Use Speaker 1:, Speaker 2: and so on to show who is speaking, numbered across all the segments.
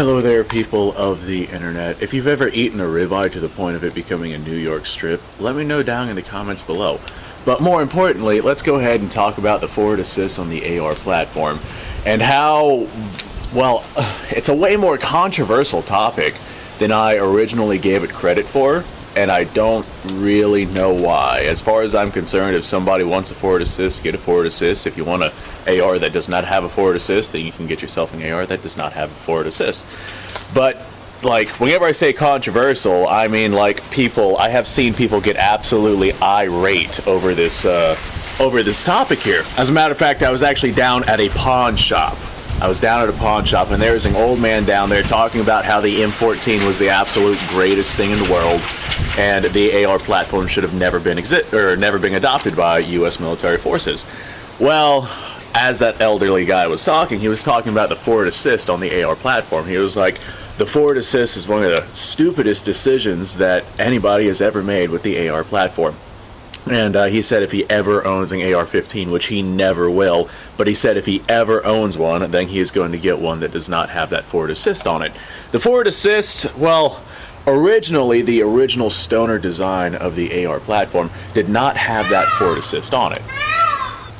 Speaker 1: Hello there, people of the internet. If you've ever eaten a ribeye to the point of it becoming a New York strip, let me know down in the comments below. But more importantly, let's go ahead and talk about the forward assist on the AR platform and how, well, it's a way more controversial topic than I originally gave it credit for, and I don't really know why. As far as I'm concerned, if somebody wants a forward assist, get a forward assist. If you want an AR that does not have a forward assist, then you can get yourself an AR that does not have a forward assist. But like, whenever I say controversial, I mean like I have seen people get absolutely irate over this topic here. As a matter of fact, I was actually down at a pawn shop. And there was an old man down there talking about how the M14 was the absolute greatest thing in the world, and the AR platform should have never been adopted by U.S. military forces. Well, as that elderly guy was talking, he was talking about the forward assist on the AR platform. He was like, the forward assist is one of the stupidest decisions that anybody has ever made with the AR platform. And he said if he ever owns an AR-15, which he never will, but he said if he ever owns one, then he is going to get one that does not have that forward assist on it. The forward assist, well, originally the original Stoner design of the AR platform did not have that forward assist on it.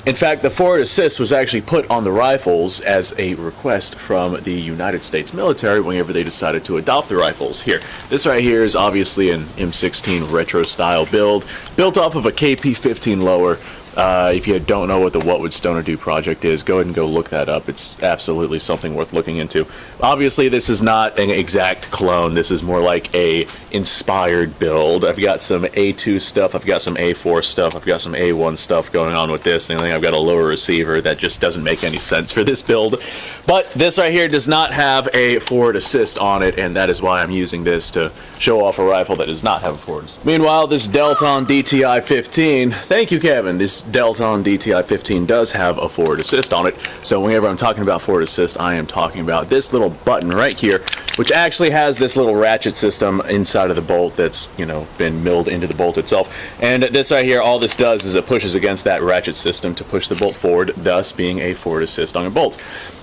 Speaker 1: In fact, the forward assist was actually put on the rifles as a request from the United States military whenever they decided to adopt the rifles. Here, this right here is obviously an M16 retro style build, built off of a KP-15 lower. If you don't know what the What Would Stoner Do project is, go ahead and go look that up. It's absolutely something worth looking into. Obviously, this is not an exact clone. This is more like a inspired build. I've got some A2 stuff, I've got some A4 stuff, I've got some A1 stuff going on with this, and I think I've got a lower receiver that just doesn't make any sense for this build. But this right here does not have a forward assist on it, and that is why I'm using this to show off a rifle that does not have a forward assist. Meanwhile, this Delton DTI-15, thank you, Kevin, this Delton DTI-15 does have a forward assist on it. So whenever I'm talking about forward assist, I am talking about this little button right here, which actually has this little ratchet system inside of the bolt that's, you know, been milled into the bolt itself. And this right here, all this does is it pushes against that ratchet system to push the bolt forward, thus being a forward assist on a bolt.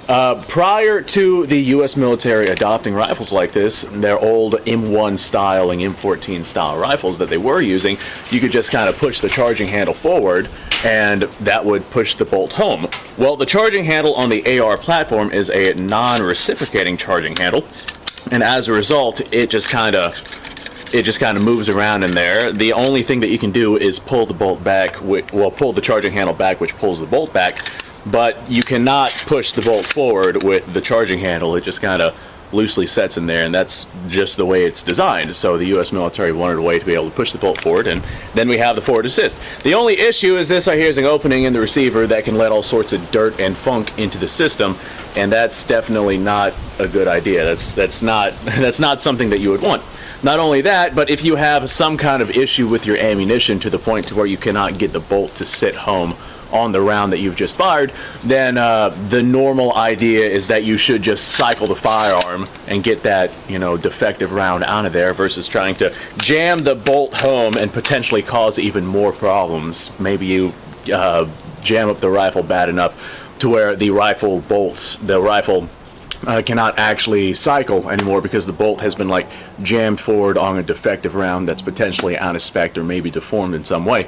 Speaker 1: Prior to the U.S. military adopting rifles like this, their old M1 style and M14 style rifles that they were using, you could just kind of push the charging handle forward and that would push the bolt home. Well, the charging handle on the AR platform is a non-reciprocating charging handle, and as a result, it just kind of moves around in there. The only thing that you can do is pull the bolt back, pull the charging handle back, which pulls the bolt back, but you cannot push the bolt forward with the charging handle. It just kind of loosely sets in there, and that's just the way it's designed. So the U.S. military wanted a way to be able to push the bolt forward, and then we have the forward assist. The only issue is this right here is an opening in the receiver that can let all sorts of dirt and funk into the system, and that's definitely not a good idea. That's not something that you would want. Not only that, but if you have some kind of issue with your ammunition to the point to where you cannot get the bolt to sit home on the round that you've just fired, then the normal idea is that you should just cycle the firearm and get that, you know, defective round out of there versus trying to jam the bolt home and potentially cause even more problems. Maybe you jam up the rifle bad enough to where the rifle cannot actually cycle anymore because the bolt has been like jammed forward on a defective round that's potentially out of spec or maybe deformed in some way.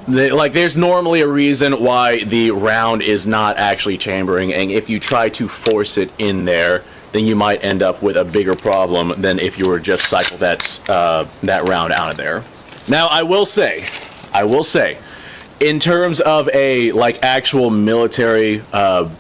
Speaker 1: There's normally a reason why the round is not actually chambering, and if you try to force it in there, then you might end up with a bigger problem than if you were just cycle that round out of there. Now, I will say, in terms of a actual military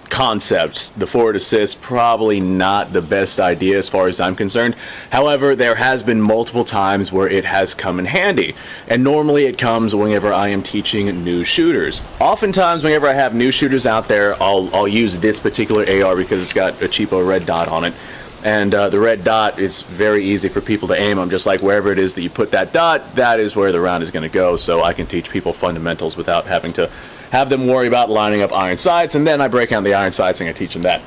Speaker 1: concepts, the forward assist probably not the best idea as far as I'm concerned. However, there has been multiple times where it has come in handy, and normally it comes whenever I am teaching new shooters. Oftentimes, whenever I have new shooters out there, I'll use this particular AR because it's got a cheapo red dot on it. And the red dot is very easy for people to aim. I'm just like, wherever it is that you put that dot, that is where the round is going to go. So I can teach people fundamentals without having to have them worry about lining up iron sights. And then I break out the iron sights and I teach them that.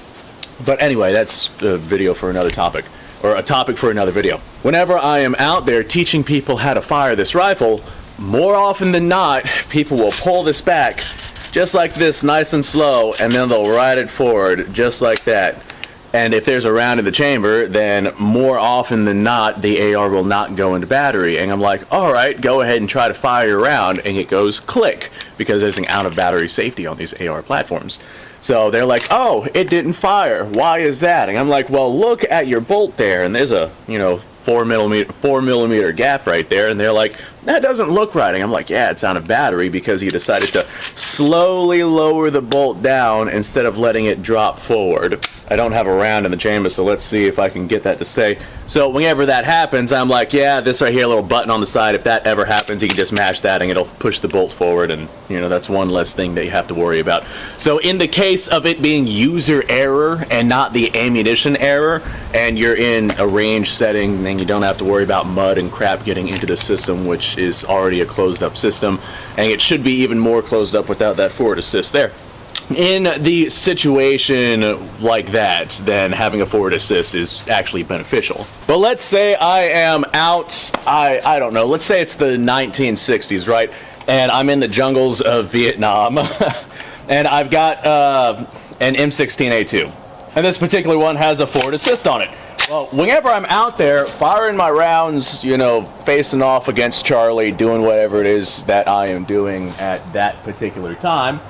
Speaker 1: But anyway, that's a video for another topic, or a topic for another video. Whenever I am out there teaching people how to fire this rifle, more often than not, people will pull this back just like this, nice and slow, and then they'll ride it forward just like that. And if there's a round in the chamber, then more often than not, the AR will not go into battery. And I'm like, all right, go ahead and try to fire your round. And it goes click, because there's an out of battery safety on these AR platforms. So they're like, oh, it didn't fire. Why is that? And I'm like, well, look at your bolt there. And there's a, 4 millimeter gap right there. And they're like, that doesn't look right. And I'm like, yeah, it's out of battery because you decided to slowly lower the bolt down instead of letting it drop forward. I don't have a round in the chamber, so let's see if I can get that to stay. So whenever that happens, I'm like, yeah, this right here, little button on the side, if that ever happens, you can just mash that and it'll push the bolt forward, and that's one less thing that you have to worry about. So in the case of it being user error and not the ammunition error, and you're in a range setting, then you don't have to worry about mud and crap getting into the system, which is already a closed up system, and it should be even more closed up without that forward assist there. In the situation like that, then having a forward assist is actually beneficial. But let's say I am out, I don't know, let's say it's the 1960s, right? And I'm in the jungles of Vietnam, and I've got an M16A2. And this particular one has a forward assist on it. Well, whenever I'm out there firing my rounds, facing off against Charlie, doing whatever it is that I am doing at that particular time,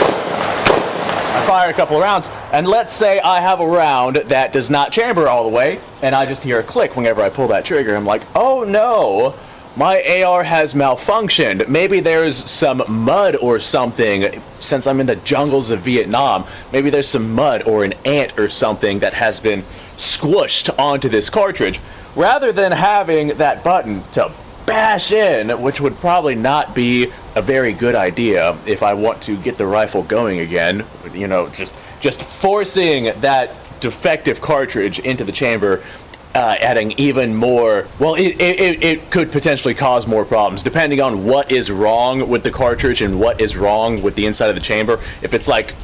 Speaker 1: I fire a couple of rounds, and let's say I have a round that does not chamber all the way, and I just hear a click whenever I pull that trigger. I'm like, oh no, my AR has malfunctioned. Maybe there's some mud or something, since I'm in the jungles of Vietnam. Maybe there's some mud or an ant or something that has been squished onto this cartridge. Rather than having that button to bash in, which would probably not be a very good idea if I want to get the rifle going again, just forcing that defective cartridge into the chamber, adding even more, well, it could potentially cause more problems depending on what is wrong with the cartridge and what is wrong with the inside of the chamber. If it's like,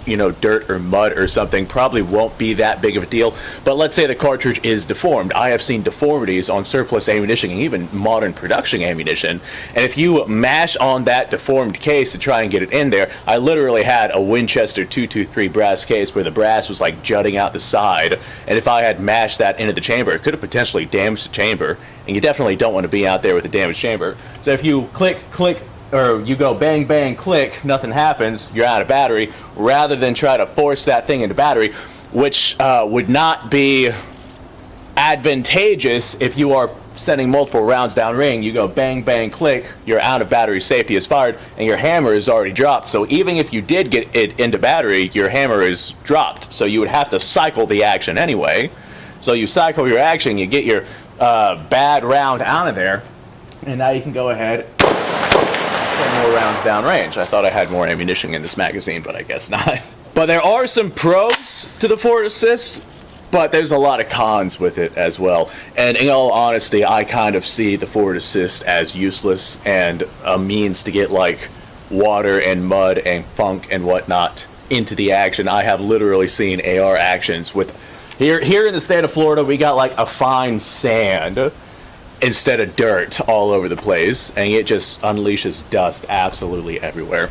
Speaker 1: dirt or mud or something, probably won't be that big of a deal. But let's say the cartridge is deformed. I have seen deformities on surplus ammunition and even modern production ammunition. And if you mash on that deformed case to try and get it in there, I literally had a Winchester 223 brass case where the brass was like jutting out the side. And if I had mashed that into the chamber, it could have potentially damaged the chamber, and you definitely don't want to be out there with a damaged chamber. So if you click, or you go bang, bang, click, nothing happens, you're out of battery, rather than try to force that thing into battery, which would not be advantageous if you are sending multiple rounds downrange. You go bang, bang, click, you're out of battery, safety is fired, and your hammer is already dropped. So even if you did get it into battery, your hammer is dropped. So you would have to cycle the action anyway. So you cycle your action, you get your bad round out of there, and now you can go ahead and put more rounds downrange. I thought I had more ammunition in this magazine, but I guess not. But there are some pros to the forward assist, but there's a lot of cons with it as well. And in all honesty, I kind of see the forward assist as useless and a means to get like water and mud and funk and whatnot into the action. I have literally seen AR actions with Here in the state of Florida, we got like a fine sand instead of dirt all over the place, and it just unleashes dust absolutely everywhere.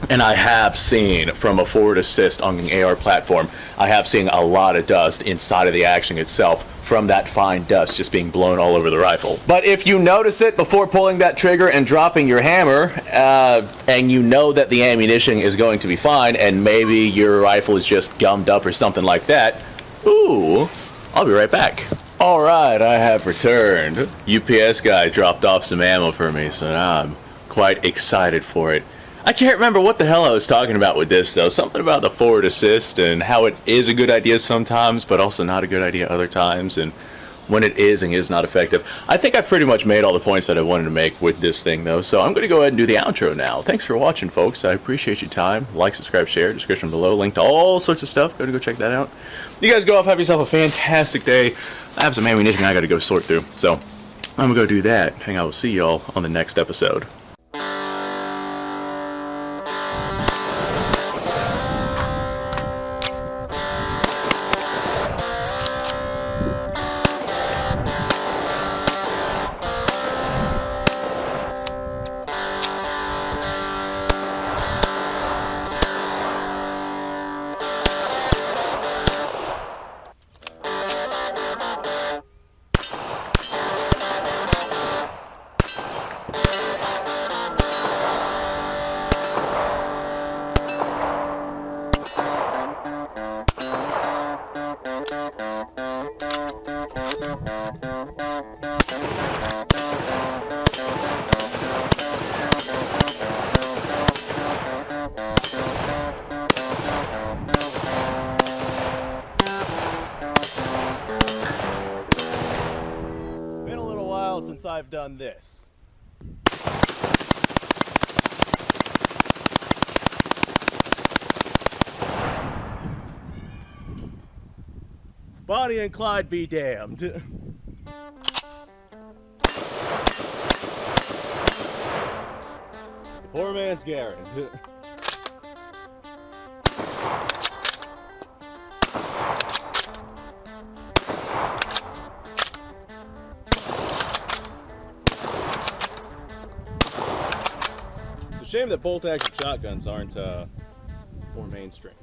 Speaker 1: And I have seen, from a forward assist on an AR platform, I have seen a lot of dust inside of the action itself from that fine dust just being blown all over the rifle. But if you notice it before pulling that trigger and dropping your hammer, and you know that the ammunition is going to be fine, and maybe your rifle is just gummed up or something like that, ooh, I'll be right back. Alright, I have returned. UPS guy dropped off some ammo for me, so now I'm quite excited for it. I can't remember what the hell I was talking about with this, though. Something about the forward assist and how it is a good idea sometimes, but also not a good idea other times, and when it is and is not effective. I think I've pretty much made all the points that I wanted to make with this thing, though, so I'm going to go ahead and do the outro now. Thanks for watching, folks. I appreciate your time. Like, subscribe, share, description below, link to all sorts of stuff. Go check that out. You guys go off, have yourself a fantastic day. I have some ammunition I got to go sort through, so I'm going to go do that, and I will see y'all on the next episode.
Speaker 2: I've done this. Bonnie and Clyde be damned. The poor man's Garen. It's a shame that bolt-action shotguns aren't more mainstream.